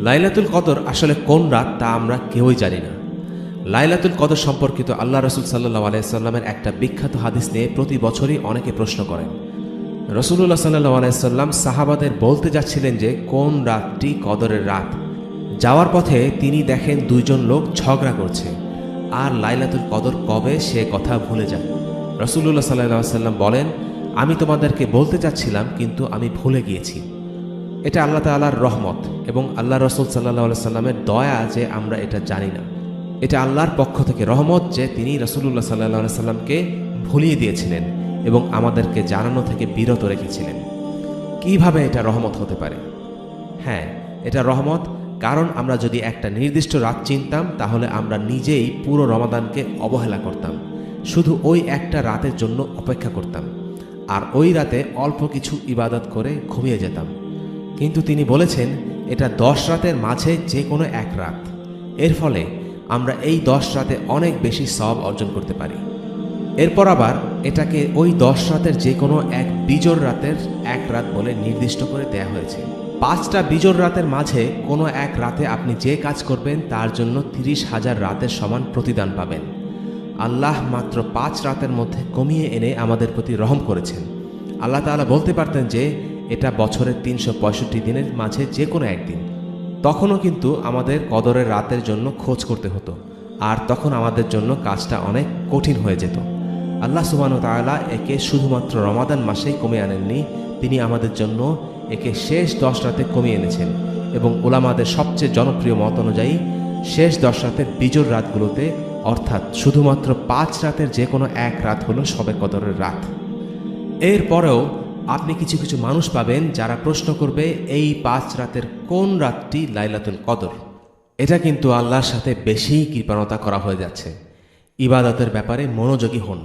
লাইলাতুল কদর আসলে কোন রাত তা আমরা কেউই জানি না। লাইলাতুল কদর সম্পর্কিত আল্লাহ রসুল সাল্লাল্লাহু আলাইহি সাল্লামের একটা বিখ্যাত হাদিস নিয়ে প্রতি বছরই অনেকে প্রশ্ন করেন। রাসূলুল্লাহ সাল্লাল্লাহু আলাইহি সাল্লাম সাহাবাদের বলতে যাচ্ছিলেন যে কোন রাতটি কদরের রাত। যাওয়ার পথে তিনি দেখেন দুইজন লোক ঝগড়া করছে, আর লাইলাতুল কদর কবে সে কথা ভুলে যান। রাসূলুল্লাহ সাল্লাল্লাহু আলাইহি সাল্লাম বলেন, আমি তোমাদেরকে বলতে চাচ্ছিলাম কিন্তু আমি ভুলে গিয়েছি। এটা আল্লাহ তাআলার রহমত এবং আল্লাহ রসুল সাল্লাল্লাহু আলাইহি সাল্লামের দয়া যে আমরা এটা জানি না। এটা আল্লাহর পক্ষ থেকে রহমত যে তিনি রাসূলুল্লাহ সাল্লাল্লাহু আলাইহি সাল্লামকে ভুলিয়ে দিয়েছিলেন এবং আমাদেরকে জানানো থেকে বিরত রেখেছিলেন। কিভাবে এটা রহমত হতে পারে? হ্যাঁ, এটা রহমত, কারণ আমরা যদি একটা নির্দিষ্ট রাত চিনতাম তাহলে আমরা নিজেই পুরো রমাদানকে অবহেলা করতাম, শুধু ওই একটা রাতের জন্য অপেক্ষা করতাম, আর ওই রাতে অল্প কিছু ইবাদত করে ঘুমিয়ে যেতাম। কিন্তু তিনি বলেছেন এটা 10 রাতের মাঝে যে কোনো এক রাত। এর ফলে আমরা এই 10 রাতে অনেক বেশি সওয়াব অর্জন করতে পারি। এরপর আবার এটাকে ওই 10 রাতের যে কোনো এক বিজোড় রাতের এক রাত বলে নির্দিষ্ট করে দেয়া হয়েছে। 5টা বিজোড় রাতের মাঝে কোনো এক রাতে আপনি যে কাজ করবেন তার জন্য 30,000 রাতের সমান প্রতিদান পাবেন। আল্লাহ মাত্র 5 রাতের মধ্যে কমিয়ে এনে আমাদের প্রতি রহম করেছেন। আল্লাহ তাআলা বলতে পারতেন যে এটা বছরের 365 দিনের মাঝে যে কোনো একদিন, তখনও কিন্তু আমাদের কদরের রাতের জন্য খোঁজ করতে হতো, আর তখন আমাদের জন্য কাজটা অনেক কঠিন হয়ে যেত। আল্লাহ সুবহানাহু ওয়া তাআলা একে শুধুমাত্র রমাদান মাসেই কমিয়ে আনেননি, তিনি আমাদের জন্য একে শেষ 10 রাতে কমিয়ে এনেছেন। এবং উলামাদের সবচেয়ে জনপ্রিয় মত অনুযায়ী শেষ 10 রাতের বিজোড় রাতগুলোতে, অর্থাৎ শুধুমাত্র 5 রাতের যে কোনো এক রাত হলো শবে কদরের রাত। এরপরেও আপনি কিছু কিছু মানুষ পাবেন যারা প্রশ্ন করবে এই 5 রাতের কোন রাতটি লাইলাতুল কদর। এটা কিন্তু আল্লাহর সাথে বেশি কৃপণতা করা হয়ে যাচ্ছে। ইবাদতের ব্যাপারে মনোযোগী হন।